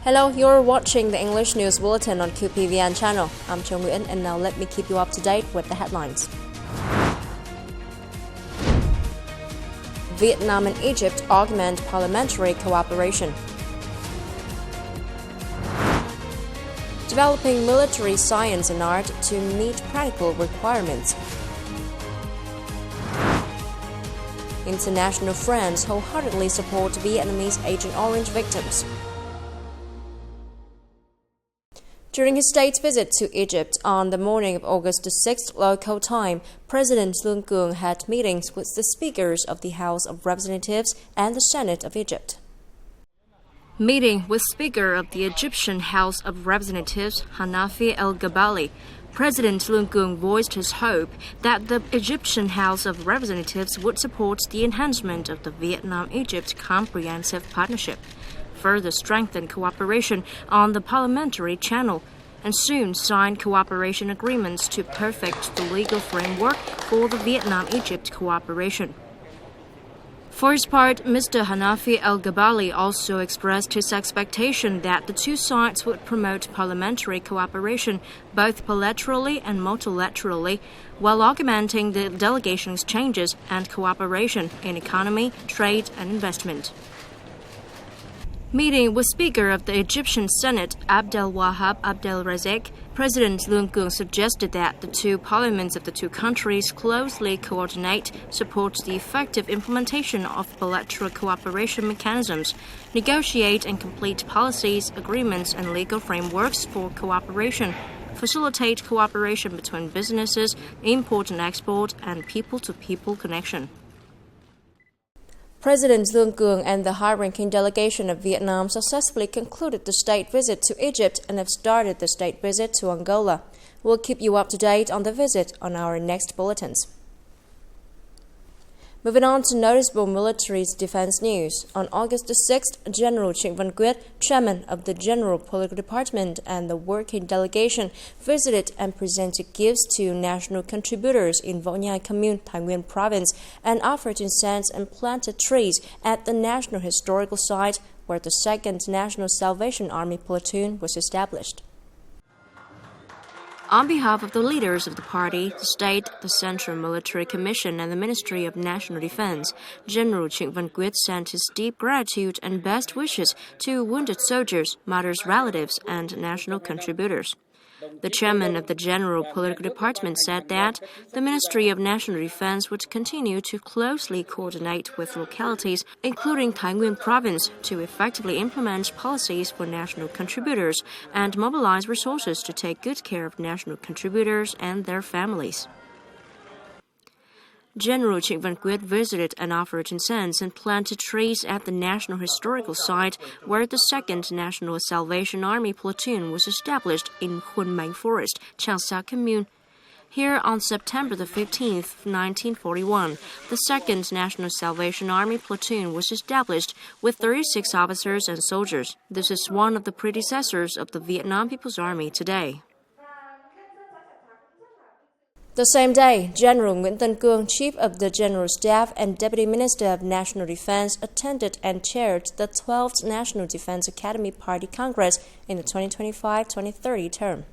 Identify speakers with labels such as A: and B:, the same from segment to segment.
A: Hello, you're watching the English News Bulletin on QPVN channel. I'm Châu Nguyễn, and now let me keep you up to date with the headlines. Vietnam and Egypt augment parliamentary cooperation. Developing military science and art to meet practical requirements. International friends wholeheartedly support Vietnamese Agent Orange victims. During his state visit to Egypt on the morning of August 6th local time, President Lương Cường had meetings with the speakers of the House of Representatives and the Senate of Egypt. Meeting with Speaker of the Egyptian House of Representatives, Hanafi El-Gabali, President Lương Cường voiced his hope that the Egyptian House of Representatives would support the enhancement of the Vietnam-Egypt Comprehensive Partnership, further strengthen cooperation on the parliamentary channel, and soon sign cooperation agreements to perfect the legal framework for the Vietnam-Egypt cooperation. For his part, Mr. Hanafi El-Gabali also expressed his expectation that the two sides would promote parliamentary cooperation both bilaterally and multilaterally, while augmenting the delegation exchanges and cooperation in economy, trade, and investment. Meeting with Speaker of the Egyptian Senate, Abdel Wahab Abdel Razak, President Lương Cường suggested that the two parliaments of the two countries closely coordinate, support the effective implementation of bilateral cooperation mechanisms, negotiate and complete policies, agreements, and legal frameworks for cooperation, facilitate cooperation between businesses, import and export, and people-to-people connection. President Lương Cường and the high-ranking delegation of Vietnam successfully concluded the state visit to Egypt and have started the state visit to Angola. We'll keep you up to date on the visit on our next bulletins. Moving on to noticeable military defense news. On August 6th, General Trịnh Văn Quyết, chairman of the General Political Department and the working delegation, visited and presented gifts to national contributors in Võ Nhai Commune, Thái Nguyên Province, and offered incense and planted trees at the National Historical Site where the 2nd National Salvation Army Platoon was established. On behalf of the leaders of the party, the state, the Central Military Commission, and the Ministry of National Defense, General Trịnh Văn Quyết sent his deep gratitude and best wishes to wounded soldiers, mothers' relatives, and national contributors. The chairman of the General Political Department said that the Ministry of National Defense would continue to closely coordinate with localities, including Thái Nguyên Province, to effectively implement policies for national contributors and mobilize resources to take good care of national contributors and their families. General Trịnh Văn Quyết visited and offered incense and planted trees at the National Historical Site where the 2nd National Salvation Army Platoon was established in Khuôn Mánh Forest, Trang Sa Commune. Here on September 15th, 1941, the 2nd National Salvation Army Platoon was established with 36 officers and soldiers. This is one of the predecessors of the Vietnam People's Army today. The same day, General Nguyễn Tân Cương, Chief of the General Staff and Deputy Minister of National Defense, attended and chaired the 12th National Defense Academy Party Congress in the 2025-2030 term.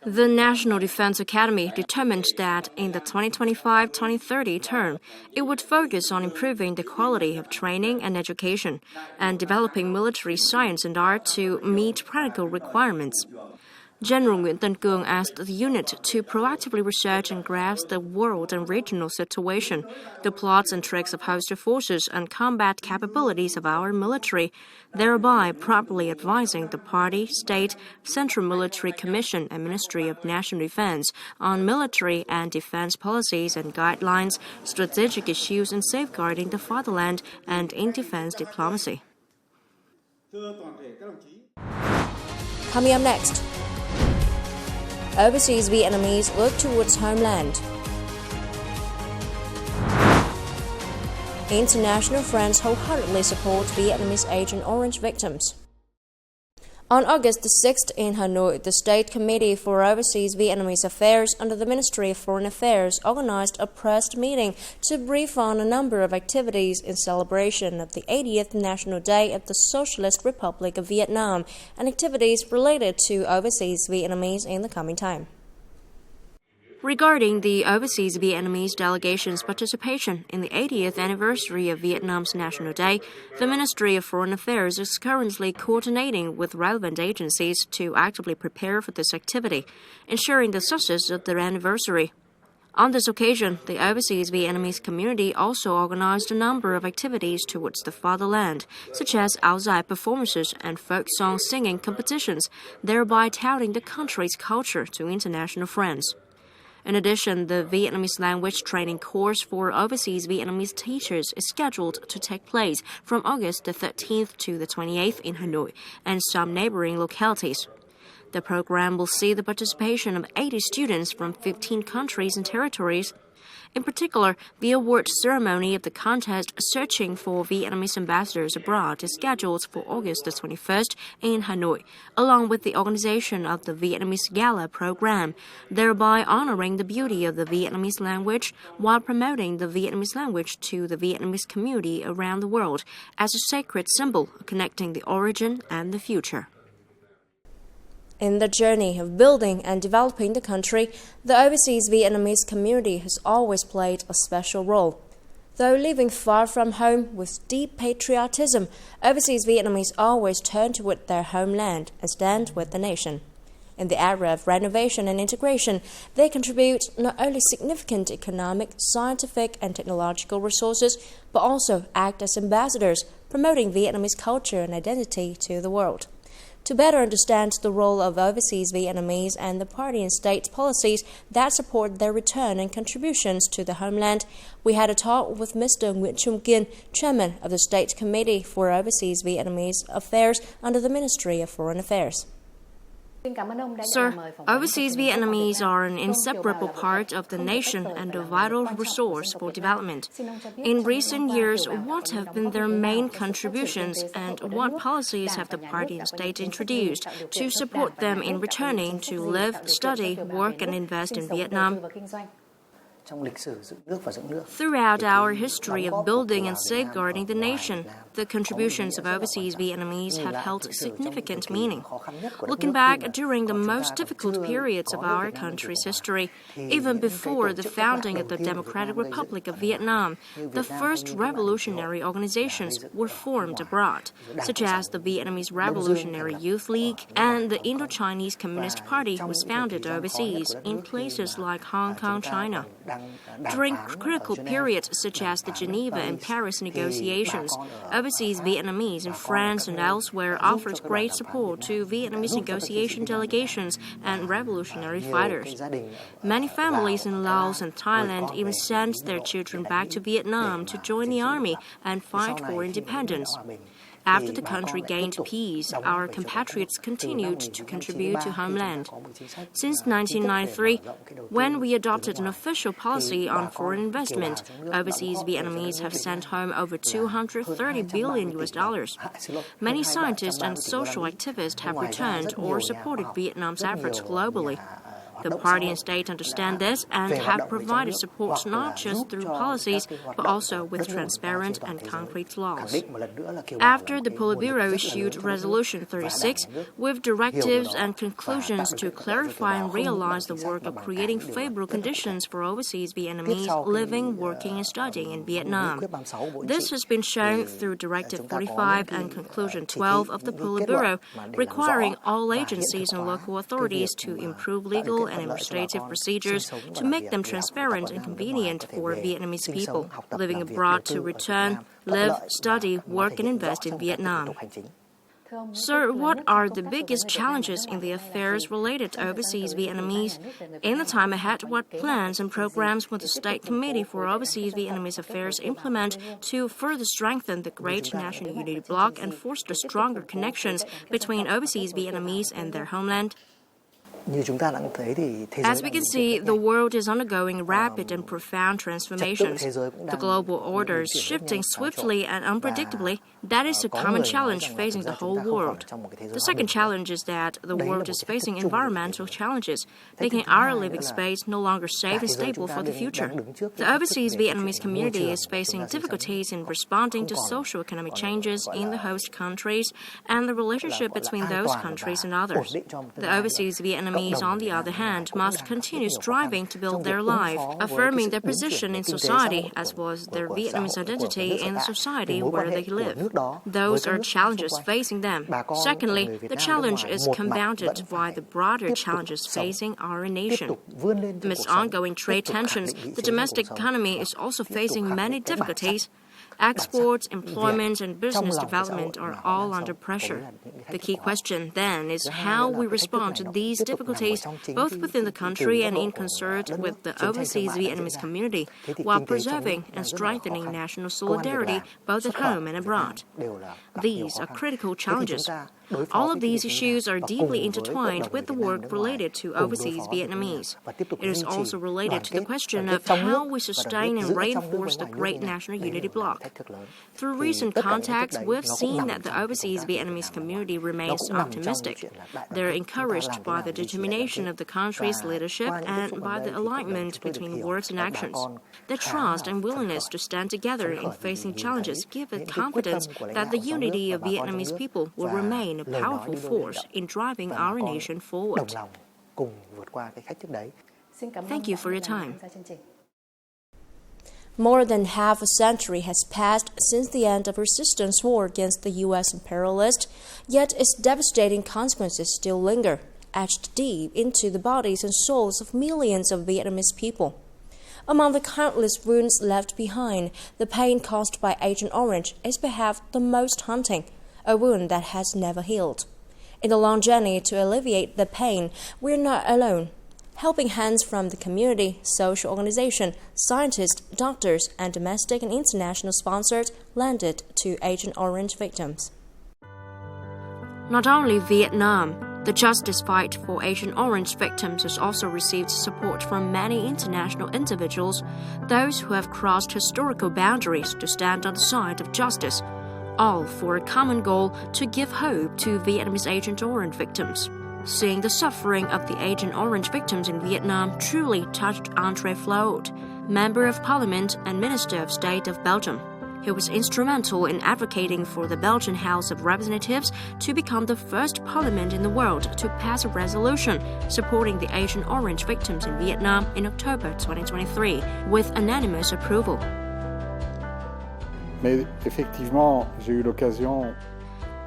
A: The National Defense Academy determined that in the 2025-2030 term, it would focus on improving the quality of training and education and developing military science and art to meet practical requirements. General Nguyễn Tân Cương asked the unit to proactively research and grasp the world and regional situation, the plots and tricks of hostile forces and combat capabilities of our military, thereby properly advising the party, state, Central Military Commission and Ministry of National Defense on military and defense policies and guidelines, strategic issues in safeguarding the fatherland and in defense diplomacy. Coming up next, overseas Vietnamese look towards homeland. International friends wholeheartedly support Vietnamese Agent Orange victims. On August the 6th in Hanoi, the State Committee for Overseas Vietnamese Affairs under the Ministry of Foreign Affairs organized a press meeting to brief on a number of activities in celebration of the 80th National Day of the Socialist Republic of Vietnam and activities related to overseas Vietnamese in the coming time. Regarding the overseas Vietnamese delegation's participation in the 80th anniversary of Vietnam's National Day, the Ministry of Foreign Affairs is currently coordinating with relevant agencies to actively prepare for this activity, ensuring the success of their anniversary. On this occasion, the overseas Vietnamese community also organized a number of activities towards the fatherland, such as outside performances and folk song singing competitions, thereby touting the country's culture to international friends. In addition, the Vietnamese language training course for overseas Vietnamese teachers is scheduled to take place from August the 13th to the 28th in Hanoi and some neighboring localities. The program will see the participation of 80 students from 15 countries and territories. In particular, the award ceremony of the contest Searching for Vietnamese Ambassadors Abroad is scheduled for August the 21st in Hanoi, along with the organization of the Vietnamese Gala program, thereby honoring the beauty of the Vietnamese language while promoting the Vietnamese language to the Vietnamese community around the world as a sacred symbol connecting the origin and the future. In the journey of building and developing the country, the overseas Vietnamese community has always played a special role. Though living far from home with deep patriotism, overseas Vietnamese always turn toward their homeland and stand with the nation. In the era of renovation and integration, they contribute not only significant economic, scientific, and technological resources, but also act as ambassadors, promoting Vietnamese culture and identity to the world. To better understand the role of overseas Vietnamese and the party and state policies that support their return and contributions to the homeland, we had a talk with Mr. Nguyễn Trung Kiên, Chairman of the State Committee for Overseas Vietnamese Affairs under the Ministry of Foreign Affairs. Sir, overseas Vietnamese are an inseparable part of the nation and a vital resource for development. In recent years, what have been their main contributions and what policies have the party and state introduced to support them in returning to live, study, work and invest in Vietnam? Throughout our history of building and safeguarding the nation, the contributions of overseas Vietnamese have held significant meaning. Looking back during the most difficult periods of our country's history, even before the founding of the Democratic Republic of Vietnam, the first revolutionary organizations were formed abroad, such as the Vietnamese Revolutionary Youth League, and the Indo-Chinese Communist Party was founded overseas in places like Hong Kong, China. During critical periods such as the Geneva and Paris negotiations, overseas Vietnamese in France and elsewhere offered great support to Vietnamese negotiation delegations and revolutionary fighters. Many families in Laos and Thailand even sent their children back to Vietnam to join the army and fight for independence. After the country gained peace, our compatriots continued to contribute to homeland. Since 1993, when we adopted an official policy on foreign investment, overseas Vietnamese have sent home over $230 billion. Many scientists and social activists have returned or supported Vietnam's efforts globally. The party and state understand this and have provided support not just through policies, but also with transparent and concrete laws. After the Politburo issued Resolution 36, with directives and conclusions to clarify and realize the work of creating favorable conditions for overseas Vietnamese living, working, and studying in Vietnam. This has been shown through Directive 45 and Conclusion 12 of the Politburo, requiring all agencies and local authorities to improve legal and administrative procedures to make them transparent and convenient for Vietnamese people living abroad to return, live, study, work, and invest in Vietnam. Sir, what are the biggest challenges in the affairs related to overseas Vietnamese? In the time ahead, what plans and programs will the State Committee for Overseas Vietnamese Affairs implement to further strengthen the great national unity bloc and foster stronger connections between overseas Vietnamese and their homeland? As we can see, the world is undergoing rapid and profound transformations. The global order is shifting swiftly and unpredictably. That is a common challenge facing the whole world. The second challenge is that the world is facing environmental challenges, making our living space no longer safe and stable for the future. The overseas Vietnamese community is facing difficulties in responding to socio-economic changes in the host countries and the relationship between those countries and others. The overseas Vietnamese, on the other hand, must continue striving to build their life, affirming their position in society as well as their Vietnamese identity in the society where they live. Those are challenges facing them. Secondly, the challenge is compounded by the broader challenges facing our nation. Amidst ongoing trade tensions, the domestic economy is also facing many difficulties. Exports, employment, and business development are all under pressure. The key question, then, is how we respond to these difficulties, both within the country and in concert with the overseas Vietnamese community, while preserving and strengthening national solidarity both at home and abroad. These are critical challenges. All of these issues are deeply intertwined with the work related to overseas Vietnamese. It is also related to the question of how we sustain and reinforce the great national unity bloc. Through recent contacts, we've seen that the overseas Vietnamese community remains optimistic. They're encouraged by the determination of the country's leadership and by the alignment between words and actions. Their trust and willingness to stand together in facing challenges give it confidence that the unity of Vietnamese people will remain a powerful force in driving our nation forward. Thank you for your time. More than half a century has passed since the end of resistance war against the U.S. imperialists, yet its devastating consequences still linger, etched deep into the bodies and souls of millions of Vietnamese people. Among the countless wounds left behind, the pain caused by Agent Orange is perhaps the most haunting, a wound that has never healed. In the long journey to alleviate the pain, we're not alone. Helping hands from the community, social organization, scientists, doctors, and domestic and international sponsors landed to Agent Orange victims. Not only Vietnam, the justice fight for Agent Orange victims has also received support from many international individuals, those who have crossed historical boundaries to stand on the side of justice, all for a common goal to give hope to Vietnamese Agent Orange victims. Seeing the suffering of the Agent Orange victims in Vietnam truly touched André Flood, Member of Parliament and Minister of State of Belgium. He was instrumental in advocating for the Belgian House of Representatives to become the first parliament in the world to pass a resolution supporting the Agent Orange victims in Vietnam in October 2023 with unanimous approval.
B: Mais effectivement, j'ai eu l'occasion.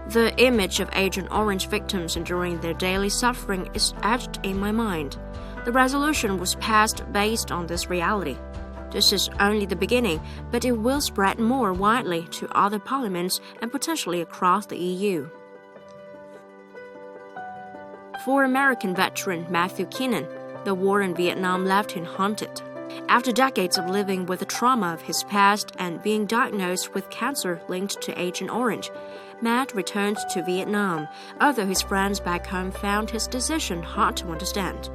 A: The image of Agent Orange victims enduring their daily suffering is etched in my mind. The resolution was passed based on this reality. This is only the beginning, but it will spread more widely to other parliaments and potentially across the EU. For American veteran Matthew Keenan, the war in Vietnam left him haunted. After decades of living with the trauma of his past and being diagnosed with cancer linked to Agent Orange, Matt returned to Vietnam, although his friends back home found his decision hard to understand.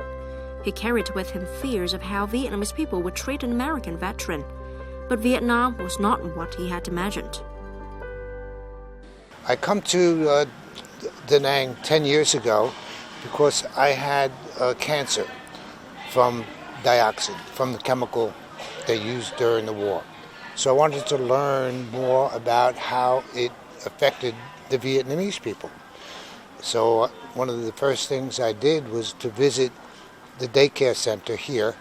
A: He carried with him fears of how Vietnamese people would treat an American veteran, but Vietnam was not what he had imagined.
C: I come to Da Nang 10 years ago because I had cancer from dioxin, from the chemical they used during the war. So I wanted to learn more about how it affected the Vietnamese people. So one of the first things I did was to visit the daycare center here,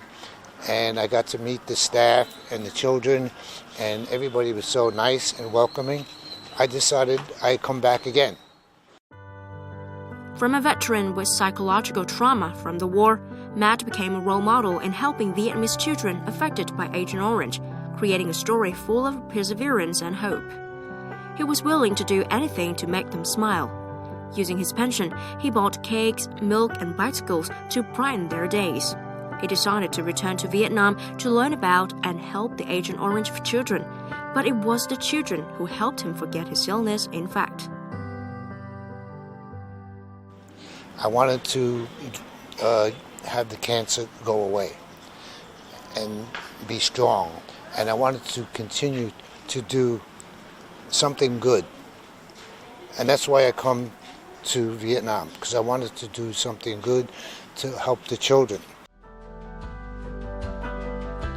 C: and I got to meet the staff and the children, and everybody was so nice and welcoming. I decided I'd come back again.
A: From a veteran with psychological trauma from the war, Matt became a role model in helping Vietnamese children affected by Agent Orange, creating a story full of perseverance and hope. He was willing to do anything to make them smile. Using his pension, he bought cakes, milk, and bicycles to brighten their days. He decided to return to Vietnam to learn about and help the Agent Orange children, but it was the children who helped him forget his illness, in fact.
C: I wanted to have the cancer go away and be strong. And I wanted to continue to do something good. And that's why I come to Vietnam, because I wanted to do something good to help the children.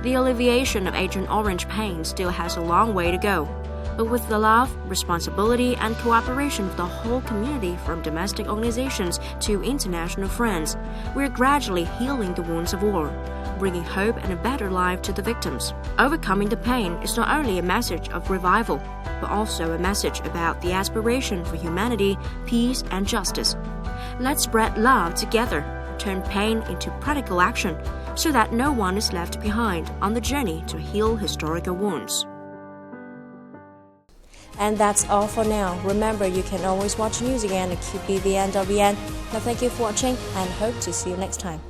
A: The alleviation of Agent Orange pain still has a long way to go. But with the love, responsibility, and cooperation of the whole community, from domestic organizations to international friends, we're gradually healing the wounds of war, bringing hope and a better life to the victims. Overcoming the pain is not only a message of revival, but also a message about the aspiration for humanity, peace, and justice. Let's spread love together, turn pain into practical action, so that no one is left behind on the journey to heal historical wounds. And that's all for now. Remember, you can always watch news again at qpvn.vn. Now, thank you for watching and hope to see you next time.